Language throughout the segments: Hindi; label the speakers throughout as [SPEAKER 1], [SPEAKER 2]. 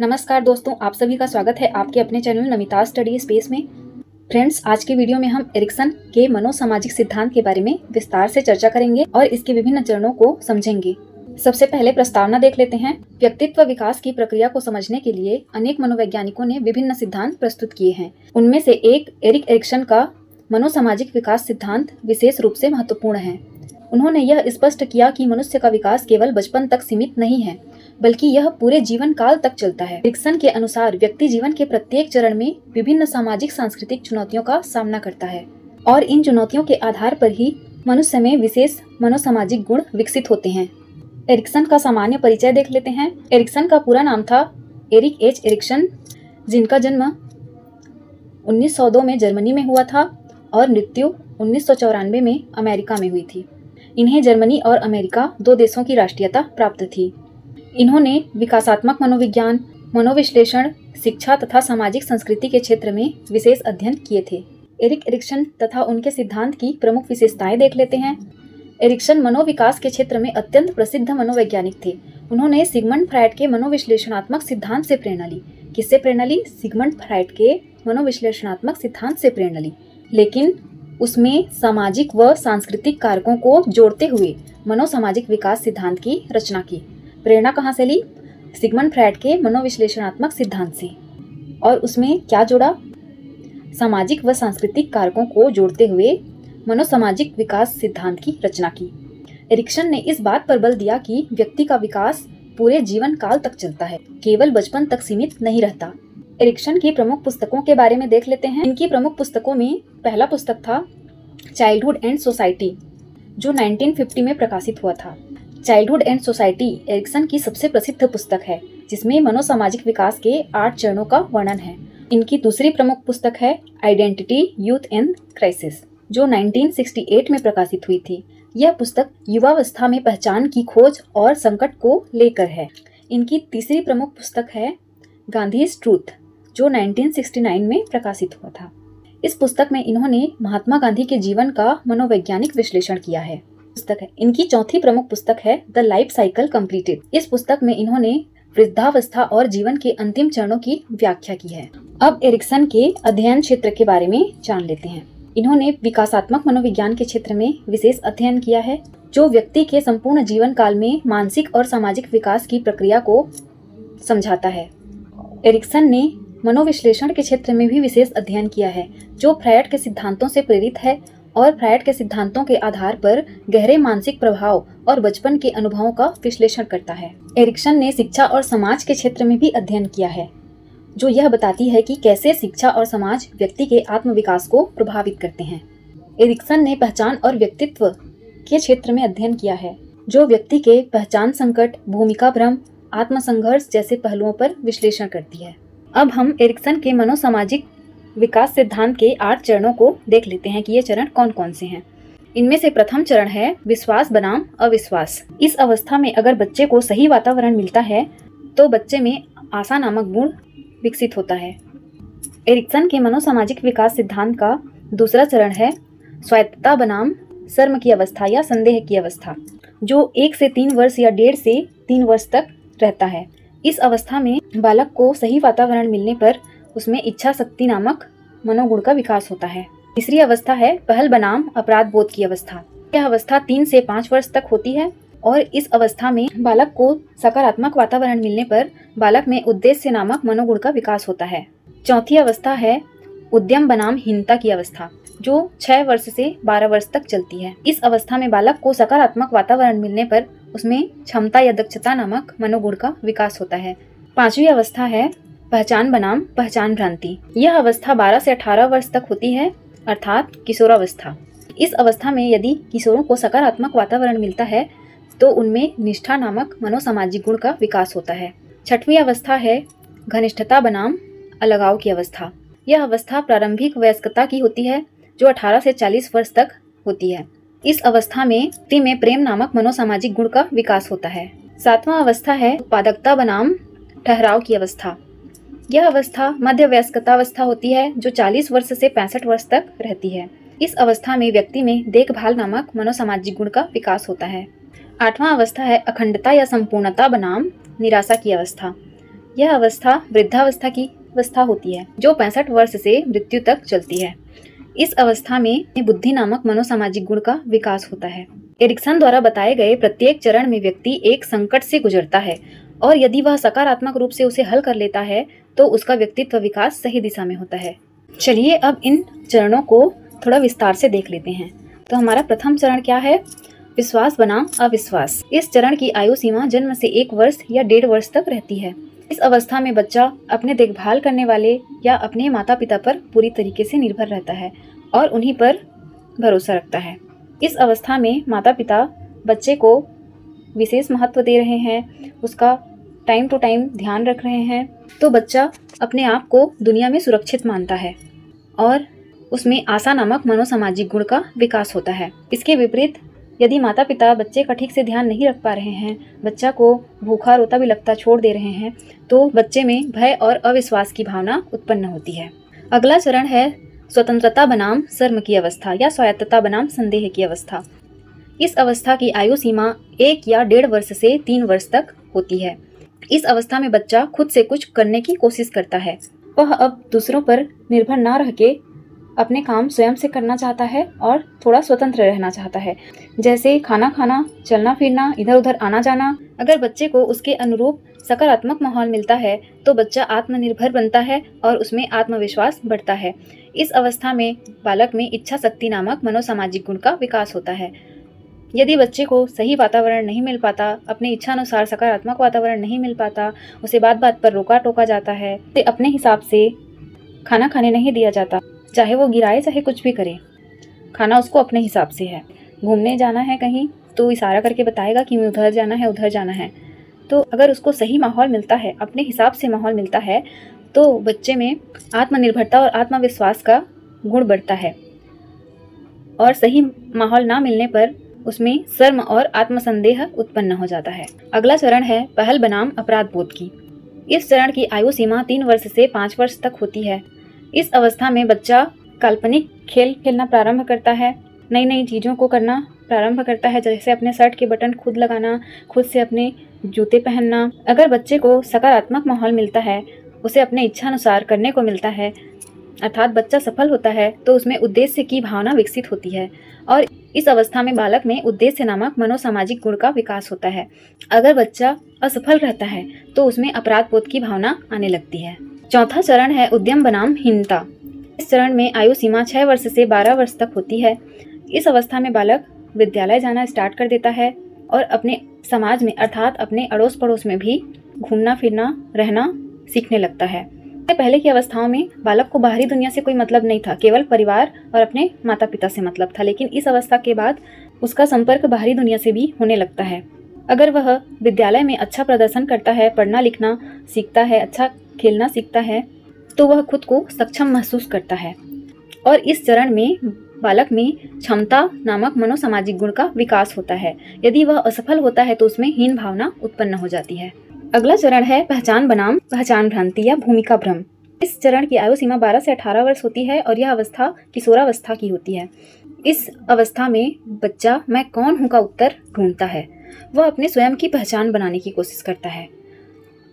[SPEAKER 1] नमस्कार दोस्तों, आप सभी का स्वागत है आपके अपने चैनल नमिता स्टडी स्पेस में। फ्रेंड्स, आज की वीडियो में हम एरिक्सन के मनोसामाजिक सिद्धांत के बारे में विस्तार से चर्चा करेंगे और इसके विभिन्न चरणों को समझेंगे। सबसे पहले प्रस्तावना देख लेते हैं। व्यक्तित्व विकास की प्रक्रिया को समझने के लिए अनेक मनोवैज्ञानिकों ने विभिन्न सिद्धांत प्रस्तुत किए हैं। उनमें से एक एरिक एरिक्सन का मनोसामाजिक विकास सिद्धांत विशेष रूप से महत्वपूर्ण है। उन्होंने यह स्पष्ट किया कि मनुष्य का विकास केवल बचपन तक सीमित नहीं है, बल्कि यह पूरे जीवन काल तक चलता है। एरिक्सन के अनुसार व्यक्ति जीवन के प्रत्येक चरण में विभिन्न सामाजिक सांस्कृतिक चुनौतियों का सामना करता है और इन चुनौतियों के आधार पर ही मनुष्य में विशेष मनोसामाजिक गुण विकसित होते हैं। एरिक्सन का सामान्य परिचय देख लेते हैं। एरिक्सन का पूरा नाम था एरिक एच एरिक्सन, जिनका जन्म 1902 में जर्मनी में हुआ था और मृत्यु 1994 में अमेरिका में हुई थी। इन्हें जर्मनी और अमेरिका दो देशों की राष्ट्रीयता प्राप्त थी। इन्होंने विकासात्मक मनोविज्ञान, मनोविश्लेषण, शिक्षा तथा सामाजिक संस्कृति के क्षेत्र में विशेष अध्ययन किए थे। एरिक एरिक्सन तथा उनके सिद्धांत की प्रमुख विशेषताएं देख लेते हैं। एरिक्सन मनोविकास के क्षेत्र में अत्यंत प्रसिद्ध मनोवैज्ञानिक थे। उन्होंने सिगमंड फ्रायड के मनोविश्लेषणात्मक सिद्धांत से प्रेरणा ली। किससे प्रेरणा ली? सिगमंड फ्रायड के मनोविश्लेषणात्मक सिद्धांत से प्रेरणा ली, लेकिन उसमें सामाजिक व सांस्कृतिक कारकों को जोड़ते हुए मनोसामाजिक विकास सिद्धांत की रचना की। प्रेरणा कहाँ से ली? सिगमंड फ्रायड के मनोविश्लेषणात्मक सिद्धांत से। और उसमें क्या जोड़ा? सामाजिक व सांस्कृतिक कारकों को जोड़ते हुए मनोसामाजिक विकास सिद्धांत की रचना की। एरिक्सन ने इस बात पर बल दिया कि व्यक्ति का विकास पूरे जीवन काल तक चलता है, केवल बचपन तक सीमित नहीं रहता। एरिक्सन की प्रमुख पुस्तकों के बारे में देख लेते हैं। इनकी प्रमुख पुस्तकों में पहला पुस्तक था चाइल्डहुड एंड सोसाइटी, जो 1950 में प्रकाशित हुआ था। चाइल्डहुड एंड सोसाइटी एरिक्सन की सबसे प्रसिद्ध पुस्तक है, जिसमें मनोसामाजिक विकास के 8 चरणों का वर्णन है। इनकी दूसरी प्रमुख पुस्तक है आइडेंटिटी, यूथ एंड क्राइसिस, जो 1968 में प्रकाशित हुई थी। यह पुस्तक युवावस्था में पहचान की खोज और संकट को लेकर है। इनकी तीसरी प्रमुख पुस्तक है गांधीज ट्रूथ, जो 1969 में प्रकाशित हुआ था। इस पुस्तक में इन्होंने महात्मा गांधी के जीवन का मनोवैज्ञानिक विश्लेषण किया है। पुस्तक है। इनकी चौथी प्रमुख पुस्तक है द लाइफ साइकिल कंप्लीटेड। इस पुस्तक में इन्होंने वृद्धावस्था और जीवन के अंतिम चरणों की व्याख्या की है। अब एरिक्सन के अध्ययन क्षेत्र के बारे में जान लेते हैं। इन्होंने विकासात्मक मनोविज्ञान के क्षेत्र में विशेष अध्ययन किया है, जो व्यक्ति के संपूर्ण जीवन काल में मानसिक और सामाजिक विकास की प्रक्रिया को समझाता है। एरिक्सन ने मनोविश्लेषण के क्षेत्र में भी विशेष अध्ययन किया है, जो फ्रायड के सिद्धांतों से प्रेरित है और फ्रायड के सिद्धांतों के आधार पर गहरे मानसिक प्रभाव और बचपन के अनुभवों का विश्लेषण करता है। एरिक्सन ने शिक्षा और समाज के क्षेत्र में भी अध्ययन किया है, जो यह बताती है कि कैसे शिक्षा और समाज व्यक्ति के आत्मविकास को प्रभावित करते हैं। एरिक्सन ने पहचान और व्यक्तित्व के क्षेत्र में अध्ययन किया है, जो व्यक्ति के पहचान संकट, भूमिका भ्रम, आत्मसंघर्ष जैसे पहलुओं पर विश्लेषण करती है। अब हम एरिक्सन के मनोसामाजिक विकास सिद्धांत के 8 चरणों को देख लेते हैं कि ये चरण कौन कौन से हैं। इनमें से प्रथम चरण है विश्वास बनाम अविश्वास। इस अवस्था में अगर बच्चे को सही वातावरण मिलता है तो बच्चे में आशा नामक गुण विकसित होता है। एरिक्सन के मनोसामाजिक विकास सिद्धांत का दूसरा चरण है स्वायत्तता बनाम शर्म की अवस्था या संदेह की अवस्था, जो 1 से 3 वर्ष या 1.5 से 3 वर्ष तक रहता है। इस अवस्था में बालक को सही वातावरण मिलने पर उसमें इच्छा शक्ति नामक मनोगुण का विकास होता है। तीसरी अवस्था है पहल बनाम अपराध बोध की अवस्था। यह अवस्था 3 से 5 वर्ष तक होती है और इस अवस्था में बालक को सकारात्मक वातावरण मिलने पर बालक में उद्देश्य नामक मनोगुण का विकास होता है। चौथी अवस्था है उद्यम बनाम हीनता की अवस्था, जो 6 वर्ष से 12 वर्ष तक चलती है। इस अवस्था में बालक को सकारात्मक वातावरण मिलने पर उसमें क्षमता या दक्षता नामक मनोगुण का विकास होता है। पांचवी अवस्था है पहचान बनाम पहचान भ्रांति। यह अवस्था 12 से 18 वर्ष तक होती है, अर्थात किशोरावस्था। इस अवस्था में यदि किशोरों को सकारात्मक वातावरण मिलता है तो उनमें निष्ठा नामक मनोसामाजिक गुण का विकास होता है। छठवीं अवस्था है घनिष्ठता बनाम अलगाव की अवस्था। यह अवस्था प्रारंभिक वयस्कता की होती है, जो 18 से 40 वर्ष तक होती है। इस अवस्था में व्यक्ति में प्रेम नामक मनोसामाजिक गुण का विकास होता है। सातवां अवस्था है उत्पादकता बनाम ठहराव की अवस्था। यह अवस्था मध्य वयस्कता अवस्था होती है, जो 40 वर्ष से 65 वर्ष तक रहती है। इस अवस्था में व्यक्ति में देखभाल नामक मनोसामाजिक गुण का विकास होता है। 8वां अवस्था है अखंडता या संपूर्णता बनाम निराशा की अवस्था। यह अवस्था वृद्धावस्था की अवस्था होती है जो 65 वर्ष से मृत्यु तक चलती है। इस अवस्था में बुद्धि नामक मनोसामाजिक गुण का विकास होता है। एरिक्सन द्वारा बताए गए प्रत्येक चरण में व्यक्ति एक संकट से गुजरता है और यदि वह सकारात्मक रूप से उसे हल कर लेता है तो उसका व्यक्तित्व विकास सही दिशा में होता है। चलिए अब इन चरणों को थोड़ा विस्तार से देख लेते हैं। तो हमारा प्रथम चरण क्या है? विश्वास बनाम अविश्वास। इस चरण की आयु सीमा जन्म से 1 वर्ष या 1.5 वर्ष तक रहती है। इस अवस्था में बच्चा अपने देखभाल करने वाले या अपने माता पिता पर पूरी तरीके से निर्भर रहता है और उन्हीं पर भरोसा रखता है। इस अवस्था में माता पिता बच्चे को विशेष महत्व दे रहे हैं, उसका टाइम टू टाइम ध्यान रख रहे हैं, तो बच्चा अपने आप को दुनिया में सुरक्षित मानता है और उसमें आशा नामक मनोसामाजिक गुण का विकास होता है। इसके विपरीत यदि माता पिता बच्चे का ठीक से ध्यान नहीं रख पा रहे हैं, बच्चा को भूखा रोता भी लगता छोड़ दे रहे हैं, तो बच्चे में भय और अविश्वास की भावना उत्पन्न होती है। अगला चरण है स्वतंत्रता बनाम शर्म की अवस्था या स्वायत्तता बनाम संदेह की अवस्था। इस अवस्था की आयु सीमा 1 या 1.5 वर्ष से 3 वर्ष तक होती है। इस अवस्था में बच्चा खुद से कुछ करने की कोशिश करता है। वह अब दूसरों पर निर्भर ना रह के अपने काम स्वयं से करना चाहता है और थोड़ा स्वतंत्र रहना चाहता है, जैसे खाना खाना, चलना फिरना, इधर उधर आना जाना। अगर बच्चे को उसके अनुरूप सकारात्मक माहौल मिलता है तो बच्चा आत्मनिर्भर बनता है और उसमें आत्मविश्वास बढ़ता है। इस अवस्था में बालक में इच्छा शक्ति नामक मनोसामाजिक गुण का विकास होता है। यदि बच्चे को सही वातावरण नहीं मिल पाता, अपने इच्छानुसार सकारात्मक वातावरण नहीं मिल पाता, उसे बात बात पर रोका टोका जाता है, उसे अपने हिसाब से खाना खाने नहीं दिया जाता, चाहे वो गिराए चाहे कुछ भी करे, खाना उसको अपने हिसाब से है। घूमने जाना है कहीं तो इशारा करके बताएगा कि उधर जाना है उधर जाना है। तो अगर उसको सही माहौल मिलता है, अपने हिसाब से माहौल मिलता है, तो बच्चे में आत्मनिर्भरता और आत्मविश्वास का गुण बढ़ता है और सही माहौल ना मिलने पर उसमें शर्म और आत्मसंदेह उत्पन्न हो जाता है। अगला चरण है पहल बनाम अपराध बोध की। इस चरण की आयु सीमा 3 वर्ष से 5 वर्ष तक होती है। इस अवस्था में बच्चा काल्पनिक खेल खेलना प्रारंभ करता है, नई नई चीज़ों को करना प्रारंभ करता है, जैसे अपने शर्ट के बटन खुद लगाना, खुद से अपने जूते पहनना। अगर बच्चे को सकारात्मक माहौल मिलता है, उसे अपने इच्छानुसार करने को मिलता है, अर्थात बच्चा सफल होता है, तो उसमें उद्देश्य की भावना विकसित होती है और इस अवस्था में बालक में उद्देश्य नामक मनोसामाजिक गुण का विकास होता है। अगर बच्चा असफल रहता है तो उसमें अपराध बोध की भावना आने लगती है। चौथा चरण है उद्यम बनाम हीनता। इस चरण में आयु सीमा 6 वर्ष से 12 वर्ष तक होती है। इस अवस्था में बालक विद्यालय जाना स्टार्ट कर देता है और अपने समाज में अर्थात अपने अड़ोस पड़ोस में भी घूमना फिरना रहना सीखने लगता है। पहले की अवस्थाओं में बालक को बाहरी दुनिया से कोई मतलब नहीं था, केवल परिवार और अपने माता पिता से मतलब था, लेकिन इस अवस्था के बाद उसका संपर्क बाहरी दुनिया से भी होने लगता है। अगर वह विद्यालय में अच्छा प्रदर्शन करता है, पढ़ना लिखना सीखता है, अच्छा खेलना सीखता है, तो वह खुद को सक्षम महसूस करता है और इस चरण में बालक में क्षमता नामक मनोसामाजिक गुण का विकास होता है। यदि वह असफल होता है तो उसमें हीन भावना उत्पन्न हो जाती है। अगला चरण है पहचान बनाम पहचान भ्रांति या भूमिका भ्रम। इस चरण की आयु सीमा 12 से 18 वर्ष होती है और यह अवस्था किशोरावस्था की होती है। इस अवस्था में बच्चा मैं कौन हूँ का उत्तर ढूंढता है। वह अपने स्वयं की पहचान बनाने की कोशिश करता है,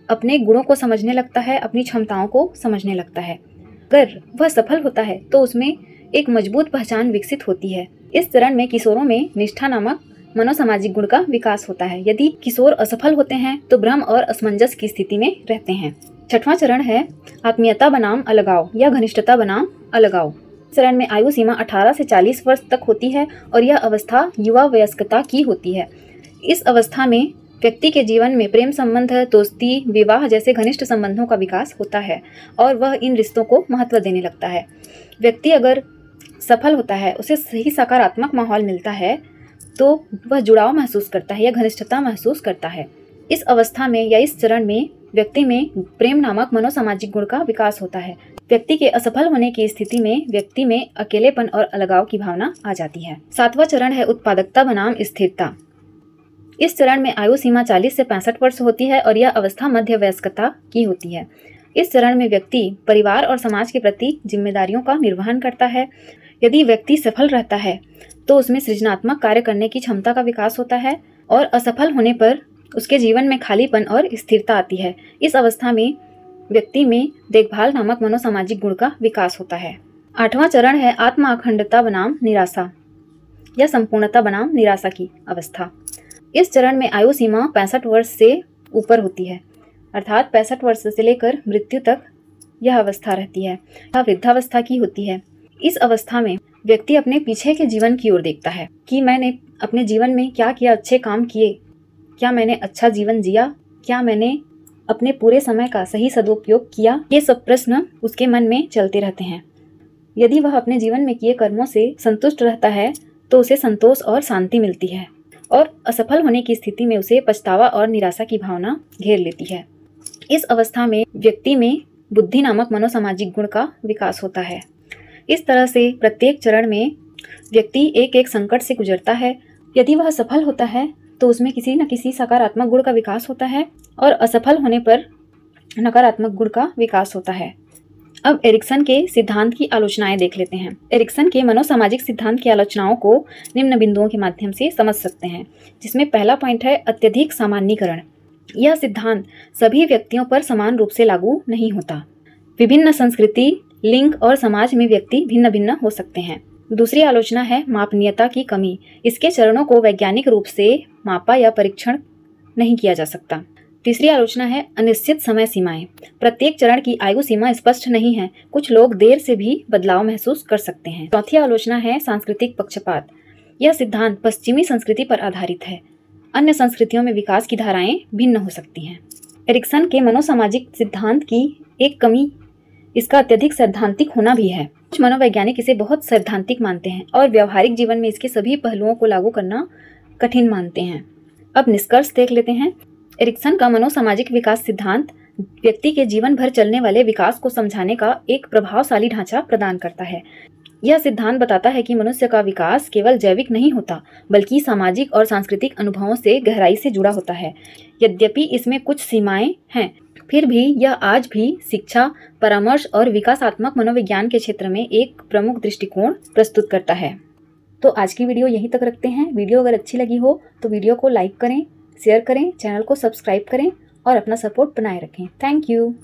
[SPEAKER 1] अपने गुणों को समझने लगता है, अपनी क्षमताओं को समझने लगता है। अगर वह सफल होता है तो उसमें एक मजबूत पहचान विकसित होती है। इस चरण में किशोरों में निष्ठा नामक मनोसामाजिक गुण का विकास होता है। यदि किशोर असफल होते हैं तो भ्रम और असमंजस की स्थिति में रहते हैं। छठवां चरण है आत्मीयता बनाम अलगाव या घनिष्ठता बनाम अलगाव। चरण में आयु सीमा 18 से 40 वर्ष तक होती है और यह अवस्था युवा वयस्कता की होती है। इस अवस्था में व्यक्ति के जीवन में प्रेम संबंध, दोस्ती, विवाह जैसे घनिष्ठ संबंधों का विकास होता है और वह इन रिश्तों को महत्व देने लगता है। व्यक्ति अगर सफल होता है, उसे सही सकारात्मक माहौल मिलता है, तो वह जुड़ाव महसूस करता है या घनिष्ठता महसूस करता है। इस अवस्था में या इस चरण में व्यक्ति में प्रेम नामक मनोसामाजिक गुण का विकास होता है। व्यक्ति के असफल होने की स्थिति में व्यक्ति में अकेलेपन और अलगाव की भावना आ जाती है। सातवां चरण है उत्पादकता बनाम स्थिरता। इस चरण में आयु सीमा 40 से 65 वर्ष होती है और यह अवस्था मध्य वयस्कता की होती है। इस चरण में व्यक्ति परिवार और समाज के प्रति जिम्मेदारियों का निर्वहन करता है। यदि व्यक्ति सफल रहता है तो उसमें सृजनात्मक कार्य करने की क्षमता का विकास होता है और असफल होने पर उसके जीवन में खालीपन और स्थिरता आती है। इस अवस्था में व्यक्ति में देखभाल नामक मनोसामाजिक गुण का विकास होता है। 8वां चरण है आत्मा अखंडता बनाम निराशा या संपूर्णता बनाम निराशा की अवस्था। इस चरण में आयु सीमा 65 वर्ष से ऊपर होती है, अर्थात 65 वर्ष से लेकर मृत्यु तक यह अवस्था रहती है। यह वृद्धावस्था की होती है। इस अवस्था में व्यक्ति अपने पीछे के जीवन की ओर देखता है कि मैंने अपने जीवन में क्या किया, अच्छे काम किए, क्या मैंने अच्छा जीवन जिया, क्या मैंने अपने पूरे समय का सही सदुपयोग किया। ये सब प्रश्न उसके मन में चलते रहते हैं। यदि वह अपने जीवन में किए कर्मों से संतुष्ट रहता है तो उसे संतोष और शांति मिलती है, और असफल होने की स्थिति में उसे पछतावा और निराशा की भावना घेर लेती है। इस अवस्था में व्यक्ति में बुद्धि नामक मनोसामाजिक गुण का विकास होता है। इस तरह से प्रत्येक चरण में व्यक्ति एक एक संकट से गुजरता है। यदि वह सफल होता है तो उसमें किसी न किसी सकारात्मक गुण का विकास होता है, और असफल होने पर नकारात्मक गुण का विकास होता है। अब एरिक्सन के सिद्धांत की आलोचनाएं देख लेते हैं। एरिक्सन के मनोसामाजिक सिद्धांत की आलोचनाओं को निम्न बिंदुओं के माध्यम से समझ सकते हैं, जिसमें पहला पॉइंट है अत्यधिक सामान्यीकरण। यह सिद्धांत सभी व्यक्तियों पर समान रूप से लागू नहीं होता। विभिन्न संस्कृति, लिंग और समाज में व्यक्ति भिन्न भिन्न हो सकते हैं। दूसरी आलोचना है मापनीयता की कमी। इसके चरणों को वैज्ञानिक रूप से मापा या परीक्षण नहीं किया जा सकता। तीसरी आलोचना है अनिश्चित समय सीमाएं। प्रत्येक चरण की आयु सीमा स्पष्ट नहीं है, कुछ लोग देर से भी बदलाव महसूस कर सकते हैं। चौथी आलोचना है सांस्कृतिक पक्षपात। यह सिद्धांत पश्चिमी संस्कृति पर आधारित है। अन्य संस्कृतियों में विकास की धाराएं भिन्न हो सकती हैं। एरिक्सन के मनोसामाजिक सिद्धांत की एक कमी इसका अत्यधिक सैद्धांतिक होना भी है। कुछ मनोवैज्ञानिक इसे बहुत सैद्धांतिक मानते हैं और व्यवहारिक जीवन में इसके सभी पहलुओं को लागू करना कठिन मानते हैं। अब निष्कर्ष देख लेते हैं। एरिक्सन का मनोसामाजिक विकास सिद्धांत व्यक्ति के जीवन भर चलने वाले विकास को समझाने का एक प्रभावशाली ढांचा प्रदान करता है। यह सिद्धांत बताता है कि मनुष्य का विकास केवल जैविक नहीं होता, बल्कि सामाजिक और सांस्कृतिक अनुभवों से गहराई से जुड़ा होता है। यद्यपि इसमें कुछ सीमाएं हैं, फिर भी यह आज भी शिक्षा, परामर्श और विकासात्मक मनोविज्ञान के क्षेत्र में एक प्रमुख दृष्टिकोण प्रस्तुत करता है। तो आज की वीडियो यहीं तक रखते हैं। वीडियो अगर अच्छी लगी हो तो वीडियो को लाइक करें, शेयर करें, चैनल को सब्सक्राइब करें और अपना सपोर्ट बनाए रखें। Thank you.